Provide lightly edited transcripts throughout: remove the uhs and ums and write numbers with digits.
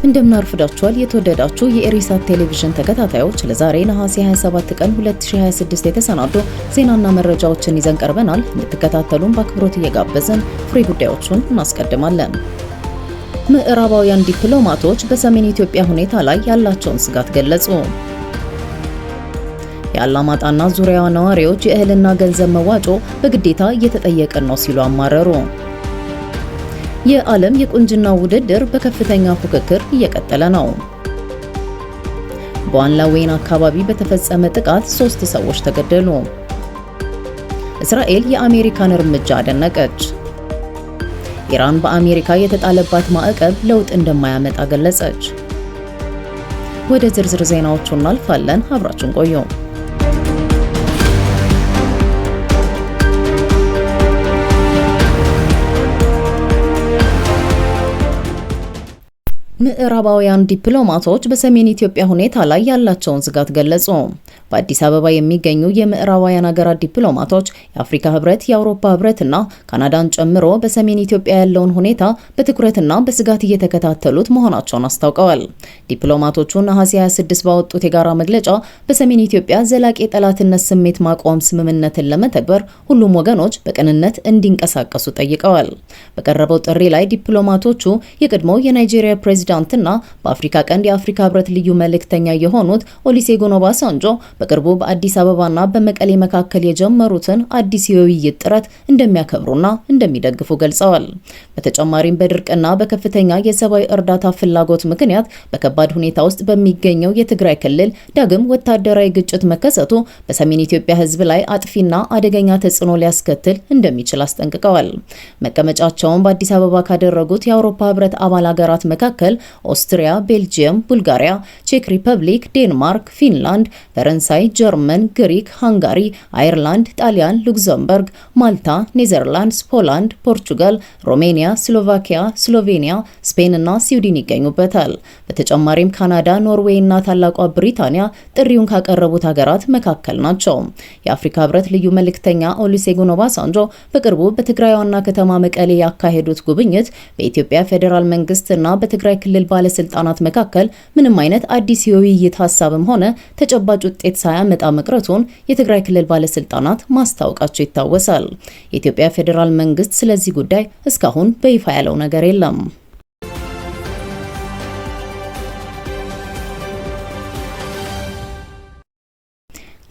እንደምናርፍዳችኋል የተወደዳችሁ የኢሪሳት ቴሌቪዥን ተከታታዮች ለዛሬ ነሐሴ 27 ቀን 2026 የተሰናዱ ዜናና መረጃዎችን ይዘን ቀርበናል። እንድትከታተሉን በአክብሮት እየጋበዝን ፍሬ ጉዳዮቹን እናስቀድማለን። ምዕራባውያን ዲፕሎማቶች በሰሜን ኢትዮጵያ ሁኔታ ላይ ያላቸውን ስጋት ገለጹ። የአላማጣና ዙሪያዋ ነዋሪዎች የእህልና ገንዘብ መዋጮ በግዴታ እየተጠየቀን ነው ሲሉ አማረሩ። የዓለም የቁንጅና ውድድር በከፍተኛ ፉክክር እየቀጠለ ነው። በዋንላ ወይን አካባቢ በተፈጸመ ጥቃት 3 ሰዎች ተገደሉ። እስራኤል የአሜሪካን እርምጃ አደነቀች። ኢራን በአሜሪካ የተጣለባት ማዕቀብ ለውጥ እንደማያመጣ ገለጸች። ወደ ዝርዝር ዜናዎቹ እናልፋለን። አብራችሁን ቆዩ። ምዕራባውያን ዲፕሎማቶች በሰሜን ኢትዮጵያ ሁኔታ ላይ ያላቸውን ስጋት ገለጹ። በአዲስ አበባ የሚገኙ የምዕራባውያን ሀገራት ዲፕሎማቶች የአፍሪካ ህብረት፣ የአውሮፓ ህብረትና ካናዳን ጨምሮ በሰሜን ኢትዮጵያ ያለውን ሁኔታ በትኩረትና በስጋት እየተከታተሉት መሆናቸውን አስታውቀዋል። ዲፕሎማቶቹ ነሐሴ 26 ባወጡት የጋራ መግለጫ በሰሜን ኢትዮጵያ ዘላቂ የጠላትነት ስሜት ማቆም ስምምነትን ለመተግበር ሁሉም ወገኖች በቅንነት እንዲንቀሳቀሱ ጠይቀዋል። በቀረበው ጥሪ ላይ ዲፕሎማቶቹ የቀድሞው የናይጄሪያ ፕሬዝዳንትና በአፍሪካ ቀንድ የአፍሪካ ህብረት ልዩ መልእክተኛ የሆኑት ኦሉሴጉን ኦባሳንጆ በቅርቡ በአዲስ አበባና በመቀሌ መካከል የጀመሩትን አዲስ የውይይት ጥረት እንደሚያከብሩና እንደሚደግፉ ገልጸዋል። በተጨማሪም በድርቅና በከፍተኛ የሰብአዊ እርዳታ ፍላጎት ምክንያት በከባድ ሁኔታ ውስጥ በሚገኘው የትግራይ ክልል ዳግም ወታደራዊ ግጭት መከሰቱ በሰሜን ኢትዮጵያ ህዝብ ላይ አጥፊና አደገኛ ተጽዕኖ ሊያስከትል እንደሚችል አስጠንቅቀዋል። መቀመጫቸውን በአዲስ አበባ ካደረጉት የአውሮፓ ህብረት አባል ሀገራት መካከል ኦስትሪያ፣ ቤልጂየም፣ ቡልጋሪያ፣ ቼክ ሪፐብሊክ፣ ዴንማርክ፣ ፊንላንድ፣ ፈረንሳይ፣ ጀርመን፣ ግሪክ፣ ሃንጋሪ፣ አየርላንድ፣ ጣሊያን፣ ሉክዘምበርግ፣ ማልታ፣ ኔዘርላንድስ፣ ፖላንድ፣ ፖርቹጋል፣ ሮሜኒያ፣ ስሎቫኪያ፣ ስሎቬኒያ፣ ስፔን እና ስዊድን ይገኙበታል። በተጨማሪም ካናዳ፣ ኖርዌይ እና ታላቋ ብሪታንያ ጥሪውን ካቀረቡት ሀገራት መካከል ናቸው። የአፍሪካ ህብረት ልዩ መልእክተኛ ኦሉሴጉን ኦባሳንጆ በቅርቡ በትግራይ ዋና ከተማ መቀሌ ያካሄዱት ጉብኝት በኢትዮጵያ ፌዴራል መንግስትና በትግራይ ክልል ባለስልጣናት መካከል ምንም አይነት አዲስ የውይይት ሀሳብም ሆነ ተጨባጭ ውጤት ሳያመጣ መቅረቱን የትግራይ ክልል ባለስልጣናት ማስታወቃቸው ይታወሳል። የኢትዮጵያ ፌዴራል መንግስት ስለዚህ ጉዳይ እስካሁን በይፋ ያለው ነገር የለም።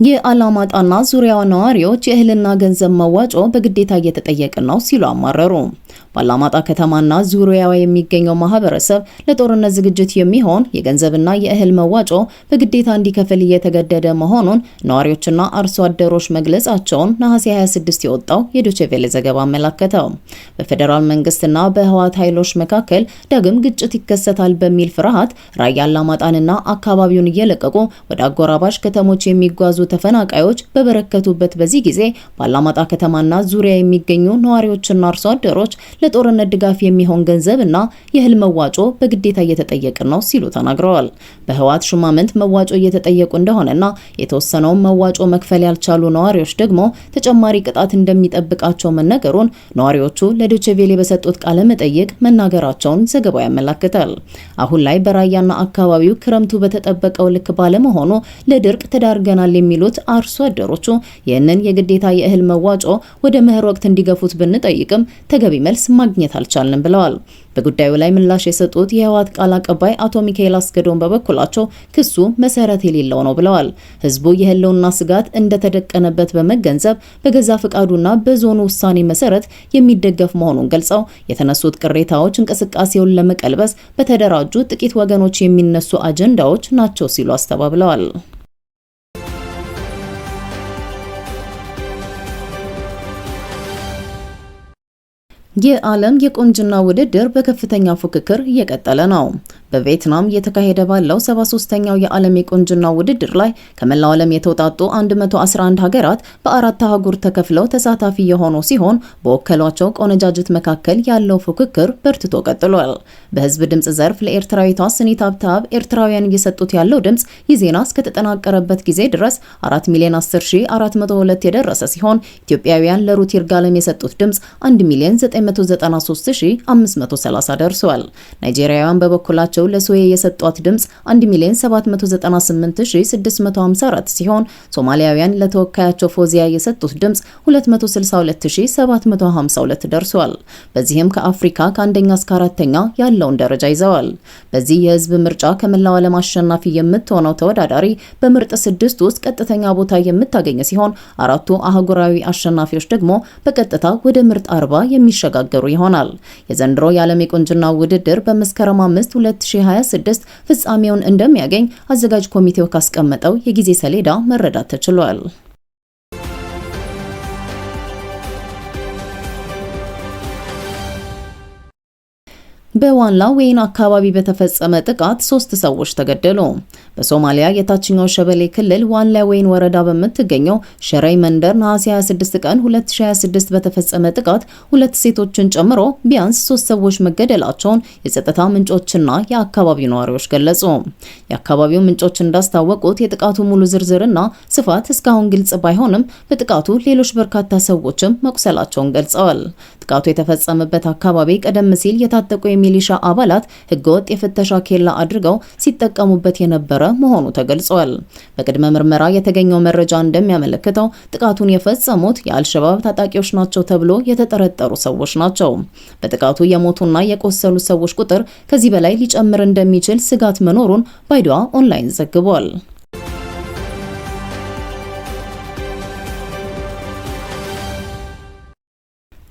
የአላማጣና ዙሪያዋ ነዋሪዎች የእህልና ገንዘብ መዋጮ በግዴታ እየተጠየቅን ነው ሲሉ አማረሩ። በአላማጣ ከተማና ዙሪያዋ የሚገኘው ማህበረሰብ ለጦርነት ዝግጅት የሚሆን የገንዘብና የእህል መዋጮ በግዴታ እንዲከፍል እየተገደደ መሆኑን ነዋሪዎችና አርሶ አደሮች መግለጻቸውን ነሐሴ 26 የወጣው የዶቼ ቬለ ዘገባ አመላከተው። በፌዴራል መንግስትና በህወሓት ኃይሎች መካከል ዳግም ግጭት ይከሰታል በሚል ፍርሃት ራያ አላማጣንና አካባቢውን እየለቀቁ ወደ አጎራባች ከተሞች የሚጓዙ ተፈናቃዮች በበረከቱበት በዚህ ጊዜ በአላማጣ ከተማና ዙሪያ የሚገኙ ነዋሪዎችና አርሶ አደሮች ለጦርነት ድጋፍ የሚሆን ገንዘብና የእህል መዋጮ በግዴታ እየተጠየቅን ነው ሲሉ ተናግረዋል። በህወሓት ሹማምንት መዋጮ እየተጠየቁ እንደሆነና የተወሰነውን መዋጮ መክፈል ያልቻሉ ነዋሪዎች ደግሞ ተጨማሪ ቅጣት እንደሚጠብቃቸው መነገሩን ነዋሪዎቹ ለዶቼ ቬለ በሰጡት ቃለ መጠይቅ መናገራቸውን ዘገባው ያመለክታል። አሁን ላይ በራያና አካባቢው ክረምቱ በተጠበቀው ልክ ባለመሆኑ ለድርቅ ተዳርገናል የሚሉት አርሶ አደሮቹ ይህንን የግዴታ የእህል መዋጮ ወደ መኸር ወቅት እንዲገፉት ብንጠይቅም ተገቢ መልስ ማግኘት አልቻልንም ብለዋል። በጉዳዩ ላይ ምላሽ የሰጡት የህወሓት ቃል አቀባይ አቶ ሚካኤል አስገዶም በበኩላቸው ክሱ መሰረት የሌለው ነው ብለዋል። ህዝቡ የህልውና ስጋት እንደተደቀነበት በመገንዘብ በገዛ ፍቃዱና በዞኑ ውሳኔ መሰረት የሚደገፍ መሆኑን ገልጸው የተነሱት ቅሬታዎች እንቅስቃሴውን ለመቀልበስ በተደራጁ ጥቂት ወገኖች የሚነሱ አጀንዳዎች ናቸው ሲሉ አስተባብለዋል። የዓለም የቁንጅና ውድድር በከፍተኛ ፉክክር እየቀጠለ ነው። በቪየትናም እየተካሄደ ባለው 73ኛው የዓለም የቁንጅና ውድድር ላይ ከመላው ዓለም የተውጣጡ 111 ሀገራት በአራት አህጉር ተከፍለው ተሳታፊ የሆኑ ሲሆን በወከሏቸው ቆነጃጅት መካከል ያለው ፉክክር በርትቶ ቀጥሏል። በህዝብ ድምጽ ዘርፍ ለኤርትራዊቷ ስኒት ሀብተአብ ኤርትራውያን እየሰጡት ያለው ድምጽ ይህ ዜና እስከተጠናቀረበት ጊዜ ድረስ 4,10,402 የደረሰ ሲሆን ኢትዮጵያውያን ለሩት ይርጋለም የሰጡት ድምጽ 1,9 193530 ደርሷል። ናይጄሪያውያን በበኩላቸው ለሶዌ የሰጧት ድምጽ 1,798,654 ሲሆን ሶማሊያውያን ለተወካያቸው ፎዚያ የሰጡት ድምጽ 262,752 ደርሷል። በዚህም ከአፍሪካ ከአንደኛ እስከ አራተኛ ያለውን ደረጃ ይዘዋል። በዚህ የህዝብ ምርጫ ከመላው ዓለም አሸናፊ የምትሆነው ተወዳዳሪ በምርጥ 6 ውስጥ ቀጥተኛ ቦታ የምታገኝ ሲሆን አራቱ አህጉራዊ አሸናፊዎች ደግሞ በቀጥታ ወደ ምርጥ 40 የሚሸጋገሩ ይሆናል። የዘንድሮ የዓለም የቁንጅና ውድድር በመስከረም 5 2026 ፍጻሜውን እንደሚያገኝ አዘጋጅ ኮሚቴው ካስቀመጠው የጊዜ ሰሌዳ መረዳት ተችሏል። በዋላ ወይን አካባቢ በተፈጸመ ጥቃት 3 ሰዎች ተገደሉ። በሶማሊያ የታችኛው ሸበሌ ክልል ዋላ ወይን ወረዳ በምትገኘው ሸረይ መንደር ነሐሴ 26 ቀን 2026 በተፈጸመ ጥቃት 2 ሴቶችን ጨምሮ ቢያንስ 3 ሰዎች መገደላቸውን የጸጥታ ምንጮችና የአካባቢው ነዋሪዎች ገለጹ። የአካባቢው ምንጮች እንዳስታወቁት የጥቃቱ ሙሉ ዝርዝርና ስፋት እስካሁን ግልጽ ባይሆንም በጥቃቱ ሌሎች በርካታ ሰዎችም መቁሰላቸውን ገልጸዋል። ጥቃቱ የተፈጸመበት አካባቢ ቀደም ሲል የታጠቁ የሚሊሻ አባላት ህገወጥ የፍተሻ ኬላ አድርገው ሲጠቀሙበት የነበረ መሆኑ ተገልጿል። በቅድመ ምርመራ የተገኘው መረጃ እንደሚያመለክተው ጥቃቱን የፈጸሙት የአልሸባብ ታጣቂዎች ናቸው ተብሎ የተጠረጠሩ ሰዎች ናቸው። በጥቃቱ የሞቱና የቆሰሉ ሰዎች ቁጥር ከዚህ በላይ ሊጨምር እንደሚችል ስጋት መኖሩን ባይዶዋ ኦንላይን ዘግቧል።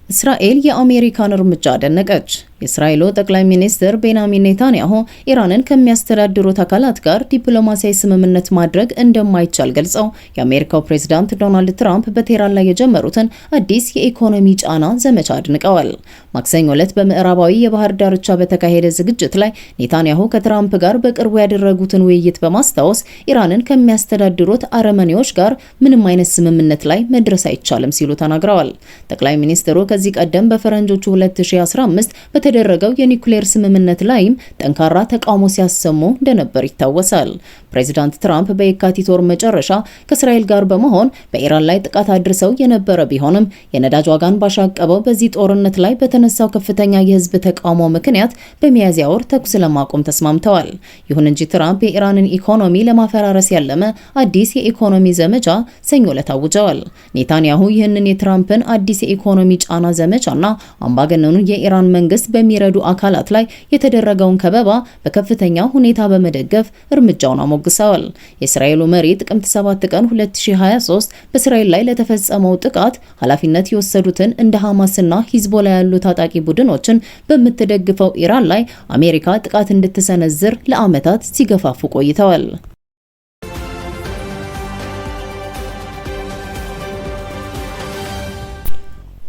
እስራኤል የአሜሪካን እርምጃ አደነቀች። የእስራኤሉ ጠቅላይ ሚኒስትር ቤንያሚን ኔታንያሁ ኢራንን ከሚያስተዳድሩት አካላት ጋር ዲፕሎማሲያዊ ስምምነት ማድረግ እንደማይቻል ገልጸው የአሜሪካው ፕሬዝዳንት ዶናልድ ትራምፕ በቴህራን ላይ የጀመሩትን አዲስ የኢኮኖሚ ጫና ዘመቻ አድንቀዋል። ማክሰኞ ዕለት በምዕራባዊ የባህር ዳርቻ በተካሄደ ዝግጅት ላይ ኔታንያሁ ከትራምፕ ጋር በቅርቡ ያደረጉትን ውይይት በማስታወስ ኢራንን ከሚያስተዳድሩት አረመኔዎች ጋር ምንም አይነት ስምምነት ላይ መድረስ አይቻልም ሲሉ ተናግረዋል። ጠቅላይ ሚኒስትሩ ከዚህ ቀደም በፈረንጆቹ 2015 በተደረገው የኒውክሌር ስምምነት ላይም ጠንካራ ተቃውሞ ሲያሰሙ እንደነበር ይታወሳል። ፕሬዚዳንት ትራምፕ በየካቲት ወር መጨረሻ ከእስራኤል ጋር በመሆን በኢራን ላይ ጥቃት አድርሰው የነበረ ቢሆንም የነዳጅ ዋጋን ባሻቀበው በዚህ ጦርነት ላይ በተነሳው ከፍተኛ የህዝብ ተቃውሞ ምክንያት በሚያዝያ ወር ተኩስ ለማቆም ተስማምተዋል። ይሁን እንጂ ትራምፕ የኢራንን ኢኮኖሚ ለማፈራረስ ያለመ አዲስ የኢኮኖሚ ዘመቻ ሰኞ ዕለት አውጀዋል። ኔታንያሁ ይህንን የትራምፕን አዲስ የኢኮኖሚ ጫና ዘመቻና አምባገነኑን የኢራን መንግስት በሚረዱ አካላት ላይ የተደረገውን ከበባ በከፍተኛ ሁኔታ በመደገፍ እርምጃውን አሞግሰዋል። የእስራኤሉ መሪ ጥቅምት 7 ቀን 2023 በእስራኤል ላይ ለተፈጸመው ጥቃት ኃላፊነት የወሰዱትን እንደ ሐማስና ሂዝቦላ ያሉ ታጣቂ ቡድኖችን በምትደግፈው ኢራን ላይ አሜሪካ ጥቃት እንድትሰነዝር ለዓመታት ሲገፋፉ ቆይተዋል።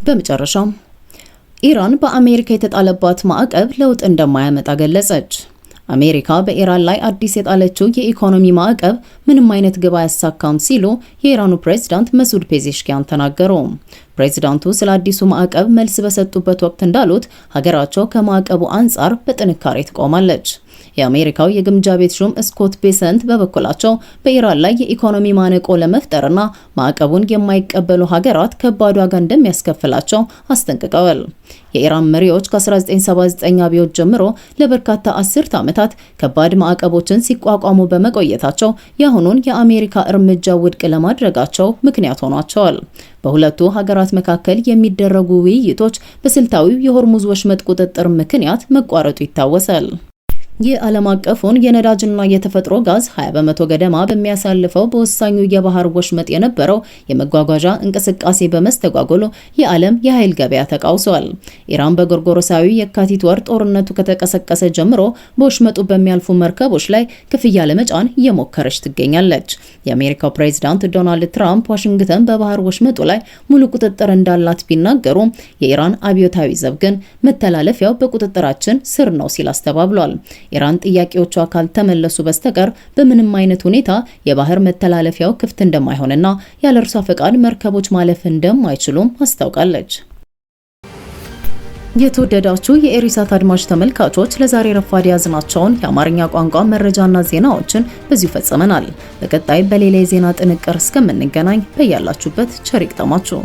በመጨረሻም ኢራን በአሜሪካ የተጣለባት ማዕቀብ ለውጥ እንደማያመጣ ገለጸች። አሜሪካ በኢራን ላይ አዲስ የጣለችው የኢኮኖሚ ማዕቀብ ምንም አይነት ግብ አያሳካም ሲሉ የኢራኑ ፕሬዝዳንት መሱድ ፔዜሽኪያን ተናገሩ። ፕሬዝዳንቱ ስለ አዲሱ ማዕቀብ መልስ በሰጡበት ወቅት እንዳሉት ሀገራቸው ከማዕቀቡ አንጻር በጥንካሬ ትቆማለች። የአሜሪካው የግምጃ ቤት ሹም ስኮት ቤሰንት በበኩላቸው በኢራን ላይ የኢኮኖሚ ማነቆ ለመፍጠርና ማዕቀቡን የማይቀበሉ ሀገራት ከባድ ዋጋ እንደሚያስከፍላቸው አስጠንቅቀዋል። የኢራን መሪዎች ከ1979 አብዮት ጀምሮ ለበርካታ አስርት ዓመታት ከባድ ማዕቀቦችን ሲቋቋሙ በመቆየታቸው የአሁኑን የአሜሪካ እርምጃ ውድቅ ለማድረጋቸው ምክንያት ሆኗቸዋል። በሁለቱ ሀገራት መካከል የሚደረጉ ውይይቶች በስልታዊው የሆርሙዝ ወሽመጥ ቁጥጥር ምክንያት መቋረጡ ይታወሳል። የዓለም አቀፉን የነዳጅና የተፈጥሮ ጋዝ 20 በመቶ ገደማ በሚያሳልፈው በወሳኙ የባህር ወሽመጥ የነበረው የመጓጓዣ እንቅስቃሴ በመስተጓጎሉ የዓለም የኃይል ገበያ ተቃውሷል። ኢራን በጎርጎሮሳዊ የካቲት ወር ጦርነቱ ከተቀሰቀሰ ጀምሮ በወሽመጡ በሚያልፉ መርከቦች ላይ ክፍያ ለመጫን እየሞከረች ትገኛለች። የአሜሪካው ፕሬዝዳንት ዶናልድ ትራምፕ ዋሽንግተን በባህር ወሽመጡ ላይ ሙሉ ቁጥጥር እንዳላት ቢናገሩም የኢራን አብዮታዊ ዘብ ግን መተላለፊያው በቁጥጥራችን ስር ነው ሲል አስተባብሏል። ኢራን ጥያቄዎቿ ካልተመለሱ በስተቀር በምንም አይነት ሁኔታ የባህር መተላለፊያው ክፍት እንደማይሆንና ያለ እርሷ ፈቃድ መርከቦች ማለፍ እንደማይችሉም አስታውቃለች። የተወደዳችሁ የኤሪሳት አድማጭ ተመልካቾች ለዛሬ ረፋድ ያዝናቸውን የአማርኛ ቋንቋ መረጃና ዜናዎችን በዚሁ ፈጽመናል። በቀጣይ በሌላ የዜና ጥንቅር እስከምንገናኝ በያላችሁበት ቸር ይግጠማችሁ።